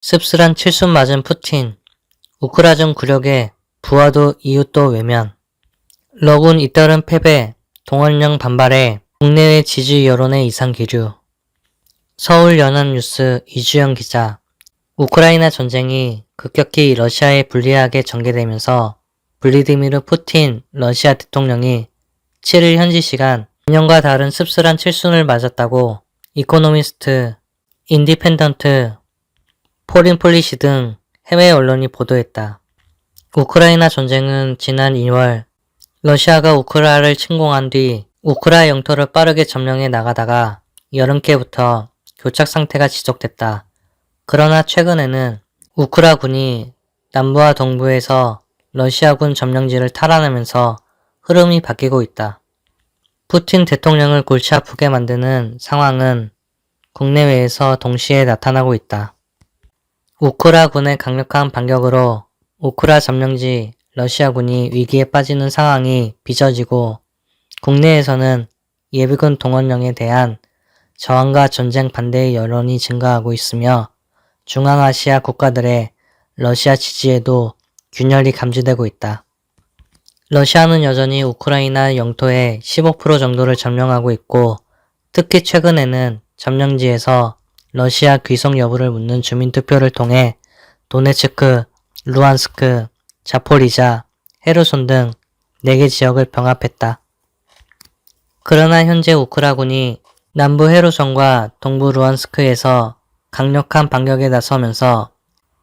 씁쓸한 칠순 맞은 푸틴, 우크라전 굴욕에 부하도 이웃도 외면. 러군 잇따른 패배, 동원령 반발에 국내외 지지 여론의 이상 기류. 서울 연합뉴스 이주영 기자. 우크라이나 전쟁이 급격히 러시아에 불리하게 전개되면서 블라디미르 푸틴 러시아 대통령이 7일 현지 시간 작년과 다른 씁쓸한 칠순을 맞았다고 이코노미스트, 인디펜던트, 포린 폴리시 등 해외 언론이 보도했다. 우크라이나 전쟁은 지난 2월 러시아가 우크라를 침공한 뒤 우크라 영토를 빠르게 점령해 나가다가 여름께부터 교착 상태가 지속됐다. 그러나 최근에는 우크라군이 남부와 동부에서 러시아군 점령지를 탈환하면서 흐름이 바뀌고 있다. 푸틴 대통령을 골치 아프게 만드는 상황은 국내외에서 동시에 나타나고 있다. 우크라군의 강력한 반격으로 우크라 점령지 러시아군이 위기에 빠지는 상황이 빚어지고 국내에서는 예비군 동원령에 대한 저항과 전쟁 반대의 여론이 증가하고 있으며 중앙아시아 국가들의 러시아 지지에도 균열이 감지되고 있다. 러시아는 여전히 우크라이나 영토의 15% 정도를 점령하고 있고 특히 최근에는 점령지에서 러시아 귀속 여부를 묻는 주민투표를 통해 도네츠크, 루안스크, 자포리자, 헤르손 등 4개 지역을 병합했다. 그러나 현재 우크라군이 남부 헤르손과 동부 루안스크에서 강력한 반격에 나서면서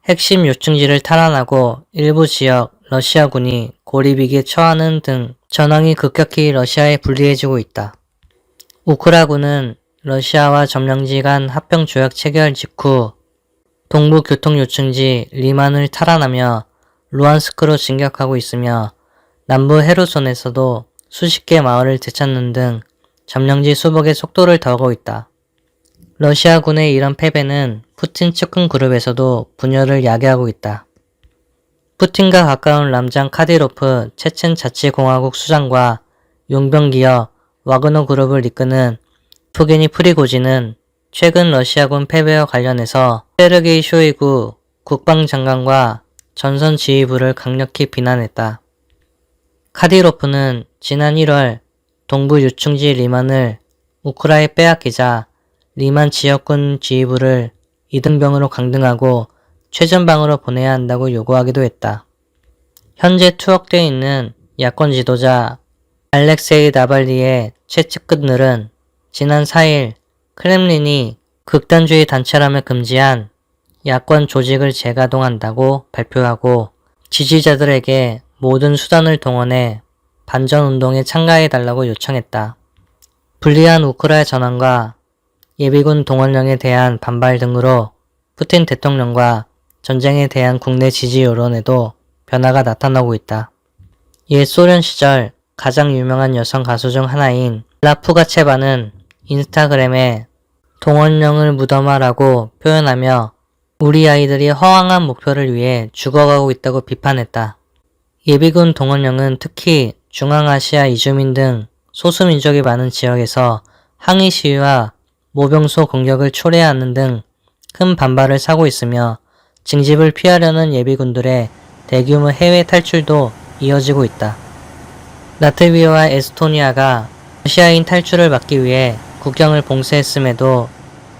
핵심 요충지를 탈환하고 일부 지역 러시아군이 고립위기에 처하는 등 전황이 급격히 러시아에 불리해지고 있다. 우크라군은 러시아와 점령지 간 합병조약 체결 직후 동부 교통요충지 리만을 탈환하며 루안스크로 진격하고 있으며 남부 헤르손에서도 수십 개 마을을 되찾는 등 점령지 수복의 속도를 더하고 있다. 러시아군의 이런 패배는 푸틴 측근 그룹에서도 분열을 야기하고 있다. 푸틴과 가까운 람잔 카디로프 체첸 자치공화국 수장과 용병기업 와그너 그룹을 이끄는 프게니 프리고진은 최근 러시아군 패배와 관련해서 세르게이 쇼이구 국방장관과 전선 지휘부를 강력히 비난했다. 카디로프는 지난 1월 동부 요충지 리만을 우크라에 빼앗기자 리만 지역군 지휘부를 이등병으로 강등하고 최전방으로 보내야 한다고 요구하기도 했다. 현재 투옥되어 있는 야권 지도자 알렉세이 나발리의 최측근들은 지난 4일 크렘린이 극단주의 단체라며 금지한 야권 조직을 재가동한다고 발표하고 지지자들에게 모든 수단을 동원해 반전운동에 참가해달라고 요청했다. 불리한 우크라 전황과 예비군 동원령에 대한 반발 등으로 푸틴 대통령과 전쟁에 대한 국내 지지 여론에도 변화가 나타나고 있다. 옛 소련 시절 가장 유명한 여성 가수 중 하나인 라푸가체바는 인스타그램에 동원령을 무덤화라고 표현하며 우리 아이들이 허황한 목표를 위해 죽어가고 있다고 비판했다. 예비군 동원령은 특히 중앙아시아 이주민 등 소수민족이 많은 지역에서 항의 시위와 모병소 공격을 초래하는 등 큰 반발을 사고 있으며 징집을 피하려는 예비군들의 대규모 해외 탈출도 이어지고 있다. 라트비아와 에스토니아가 러시아인 탈출을 막기 위해 국경을 봉쇄했음에도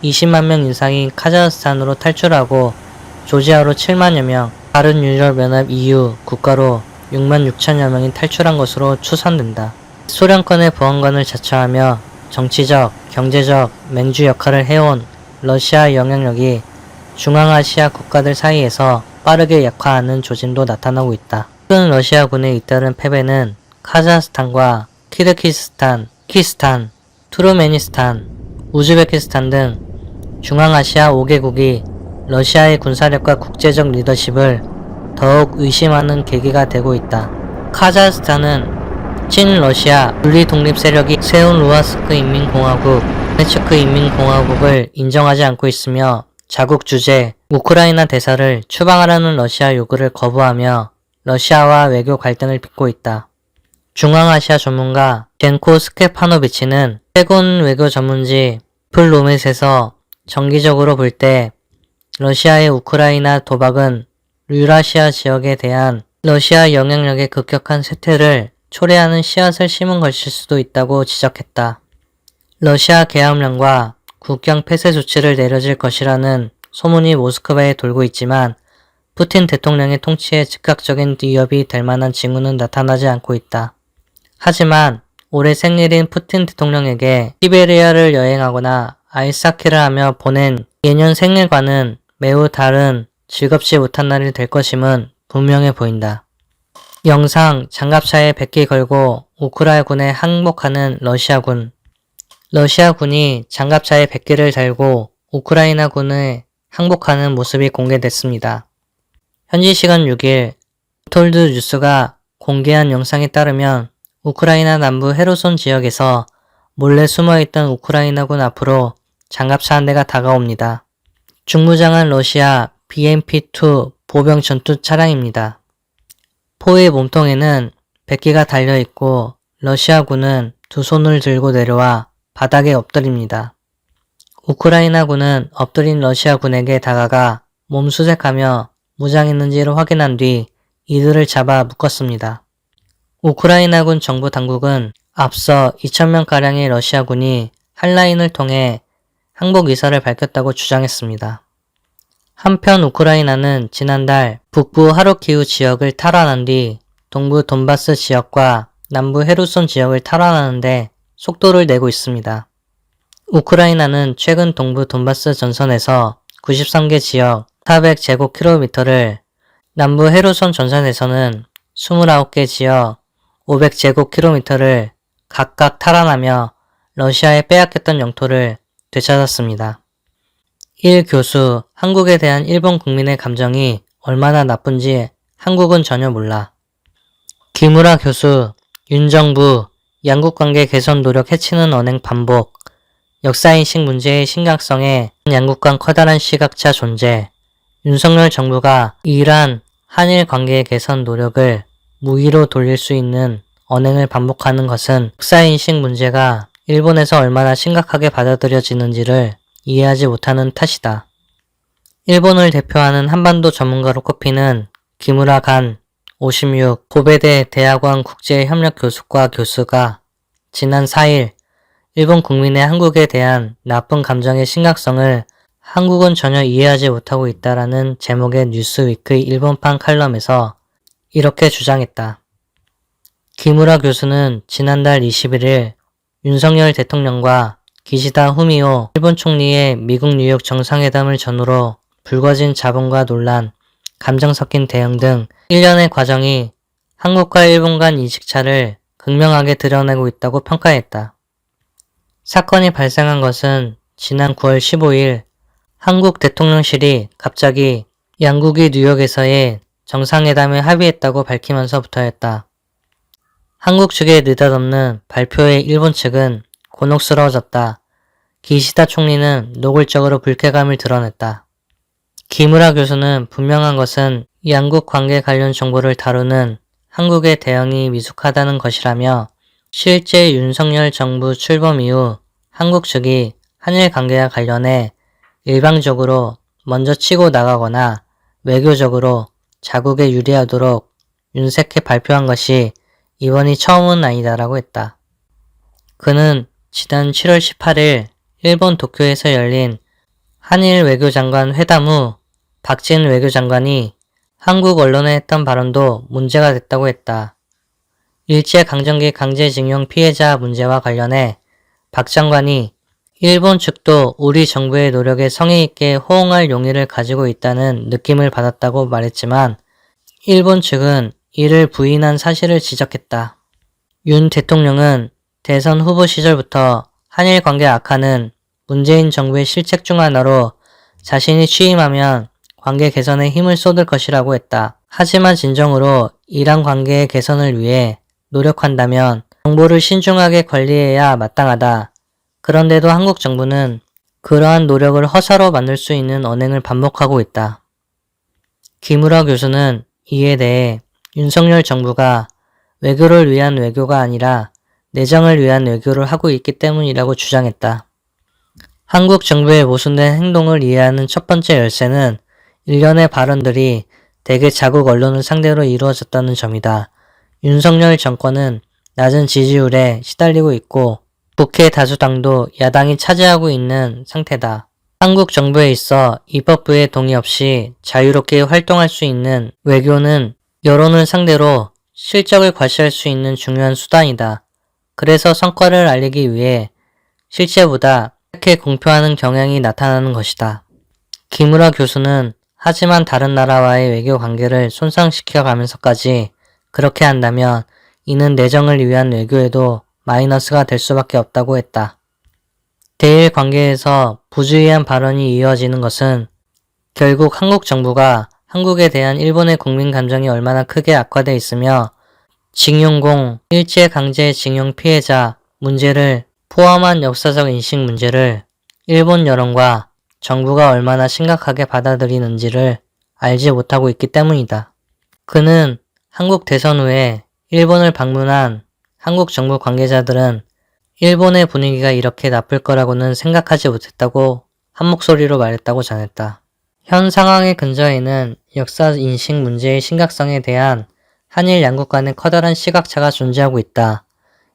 20만 명 이상이 카자흐스탄으로 탈출하고 조지아로 7만여 명, 다른 유럽연합 EU 국가로 6만 6천여 명이 탈출한 것으로 추산된다. 소련권의 보안관을 자처하며 정치적, 경제적 맹주 역할을 해온 러시아 영향력이 중앙아시아 국가들 사이에서 빠르게 약화하는 조짐도 나타나고 있다. 최근 러시아군의 잇따른 패배는 카자흐스탄과 키르기스탄, 키스탄, 투르메니스탄, 우즈베키스탄 등 중앙아시아 5개국이 러시아의 군사력과 국제적 리더십을 더욱 의심하는 계기가 되고 있다. 카자흐스탄은 친러시아 분리독립 세력이 세운 루안스크 인민공화국, 도네츠크 인민공화국을 인정하지 않고 있으며 자국 주재, 우크라이나 대사를 추방하라는 러시아 요구를 거부하며 러시아와 외교 갈등을 빚고 있다. 중앙아시아 전문가 젠코 스케파노비치는 최근 외교 전문지 플로멧에서 정기적으로 볼 때 러시아의 우크라이나 도박은 유라시아 지역에 대한 러시아 영향력의 급격한 쇠퇴를 초래하는 씨앗을 심은 것일 수도 있다고 지적했다. 러시아 계엄령과 국경 폐쇄 조치를 내려질 것이라는 소문이 모스크바에 돌고 있지만 푸틴 대통령의 통치에 즉각적인 위협이 될 만한 징후는 나타나지 않고 있다. 하지만 올해 생일인 푸틴 대통령에게 시베리아를 여행하거나 아이스하키를 하며 보낸 예년 생일과는 매우 다른 즐겁지 못한 날이 될 것임은 분명해 보인다. 영상 장갑차에 백기 걸고 우크라이나군에 항복하는 러시아군. 러시아군이 장갑차에 백기를 달고 우크라이나군에 항복하는 모습이 공개됐습니다. 현지 시간 6일 톨드 뉴스가 공개한 영상에 따르면 우크라이나 남부 헤르손 지역에서 몰래 숨어있던 우크라이나군 앞으로 장갑차 한 대가 다가옵니다. 중무장한 러시아 BMP-2 보병 전투 차량입니다. 포의 몸통에는 백기가 달려있고 러시아군은 두 손을 들고 내려와 바닥에 엎드립니다. 우크라이나군은 엎드린 러시아군에게 다가가 몸 수색하며 무장했는지를 확인한 뒤 이들을 잡아 묶었습니다. 우크라이나군 정부 당국은 앞서 2,000명가량의 러시아군이 한라인을 통해 항복 의사를 밝혔다고 주장했습니다. 한편 우크라이나는 지난달 북부 하르키우 지역을 탈환한 뒤 동부 돈바스 지역과 남부 헤르손 지역을 탈환하는데 속도를 내고 있습니다. 우크라이나는 최근 동부 돈바스 전선에서 93개 지역 400제곱킬로미터를, 남부 헤르손 전선에서는 29개 지역 500제곱킬로미터를 각각 탈환하며 러시아에 빼앗겼던 영토를 되찾았습니다. 1 교수, 한국에 대한 일본 국민의 감정이 얼마나 나쁜지 한국은 전혀 몰라. 김우라 교수, 윤 정부, 양국관계 개선 노력 해치는 언행 반복, 역사인식 문제의 심각성에 양국 간 커다란 시각차 존재, 윤석열 정부가 이란, 한일 관계의 개선 노력을 무위로 돌릴 수 있는 언행을 반복하는 것은 역사인식 문제가 일본에서 얼마나 심각하게 받아들여지는지를 이해하지 못하는 탓이다. 일본을 대표하는 한반도 전문가로 꼽히는 기무라 간 56 고베대 대학원 국제협력교수과 교수가 지난 4일 일본 국민의 한국에 대한 나쁜 감정의 심각성을 한국은 전혀 이해하지 못하고 있다라는 제목의 뉴스위크의 일본판 칼럼에서 이렇게 주장했다. 기무라 교수는 지난달 21일 윤석열 대통령과 기시다 후미오 일본 총리의 미국 뉴욕 정상회담을 전후로 불거진 자본과 논란, 감정 섞인 대응 등 일련의 과정이 한국과 일본 간 인식차를 극명하게 드러내고 있다고 평가했다. 사건이 발생한 것은 지난 9월 15일 한국 대통령실이 갑자기 양국이 뉴욕에서의 정상회담에 합의했다고 밝히면서부터였다. 한국 측의 느닷없는 발표에 일본 측은 곤혹스러워졌다. 기시다 총리는 노골적으로 불쾌감을 드러냈다. 기무라 교수는 분명한 것은 양국 관계 관련 정보를 다루는 한국의 대응이 미숙하다는 것이라며 실제 윤석열 정부 출범 이후 한국 측이 한일 관계와 관련해 일방적으로 먼저 치고 나가거나 외교적으로 자국에 유리하도록 윤색해 발표한 것이 이번이 처음은 아니다라고 했다. 그는 지난 7월 18일 일본 도쿄에서 열린 한일 외교장관 회담 후 박진 외교장관이 한국 언론에 했던 발언도 문제가 됐다고 했다. 일제강점기 강제징용 피해자 문제와 관련해 박 장관이 일본 측도 우리 정부의 노력에 성의 있게 호응할 용의를 가지고 있다는 느낌을 받았다고 말했지만 일본 측은 이를 부인한 사실을 지적했다. 윤 대통령은 대선 후보 시절부터 한일 관계 악화는 문재인 정부의 실책 중 하나로 자신이 취임하면 관계 개선에 힘을 쏟을 것이라고 했다. 하지만 진정으로 이란 관계의 개선을 위해 노력한다면 정보를 신중하게 관리해야 마땅하다. 그런데도 한국 정부는 그러한 노력을 허사로 만들 수 있는 언행을 반복하고 있다. 기무라 교수는 이에 대해 윤석열 정부가 외교를 위한 외교가 아니라 내정을 위한 외교를 하고 있기 때문이라고 주장했다. 한국 정부의 모순된 행동을 이해하는 첫 번째 열쇠는 일련의 발언들이 대개 자국 언론을 상대로 이루어졌다는 점이다. 윤석열 정권은 낮은 지지율에 시달리고 있고 국회 다수당도 야당이 차지하고 있는 상태다. 한국 정부에 있어 입법부의 동의 없이 자유롭게 활동할 수 있는 외교는 여론을 상대로 실적을 과시할 수 있는 중요한 수단이다. 그래서 성과를 알리기 위해 실제보다 이렇게 공표하는 경향이 나타나는 것이다. 김우라 교수는 하지만 다른 나라와의 외교 관계를 손상시켜 가면서까지 그렇게 한다면 이는 내정을 위한 외교에도 마이너스가 될 수밖에 없다고 했다. 대일 관계에서 부주의한 발언이 이어지는 것은 결국 한국 정부가 한국에 대한 일본의 국민 감정이 얼마나 크게 악화되어 있으며 징용공, 일제강제징용 피해자 문제를 포함한 역사적 인식 문제를 일본 여론과 정부가 얼마나 심각하게 받아들이는지를 알지 못하고 있기 때문이다. 그는 한국 대선 후에 일본을 방문한 한국 정부 관계자들은 일본의 분위기가 이렇게 나쁠 거라고는 생각하지 못했다고 한 목소리로 말했다고 전했다. 현 상황의 근저에는 역사 인식 문제의 심각성에 대한 한일 양국 간의 커다란 시각차가 존재하고 있다.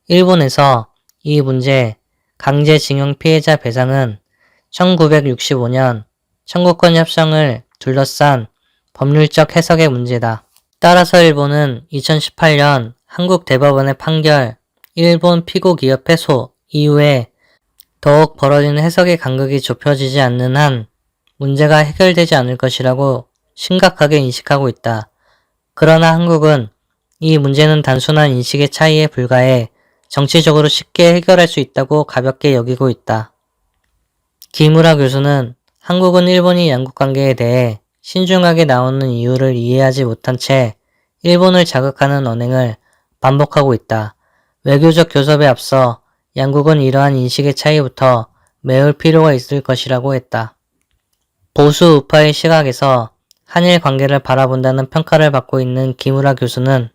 일본에서 이 문제, 강제징용 피해자 배상은 1965년 청구권 협정을 둘러싼 법률적 해석의 문제다. 따라서 일본은 2018년 한국 대법원의 판결, 일본 피고 기업 패소 이후에 더욱 벌어지는 해석의 간극이 좁혀지지 않는 한 문제가 해결되지 않을 것이라고 심각하게 인식하고 있다. 그러나 한국은 이 문제는 단순한 인식의 차이에 불과해 정치적으로 쉽게 해결할 수 있다고 가볍게 여기고 있다. 김우라 교수는 한국은 일본이 양국 관계에 대해 신중하게 나오는 이유를 이해하지 못한 채 일본을 자극하는 언행을 반복하고 있다. 외교적 교섭에 앞서 양국은 이러한 인식의 차이부터 메울 필요가 있을 것이라고 했다. 보수 우파의 시각에서 한일 관계를 바라본다는 평가를 받고 있는 김우라 교수는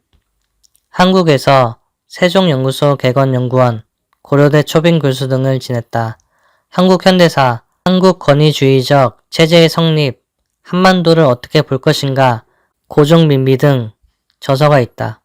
한국에서 세종연구소 개건연구원, 고려대 초빙 교수 등을 지냈다. 한국 현대사, 한국 권위주의적 체제의 성립, 한반도를 어떻게 볼 것인가, 고종민비 등 저서가 있다.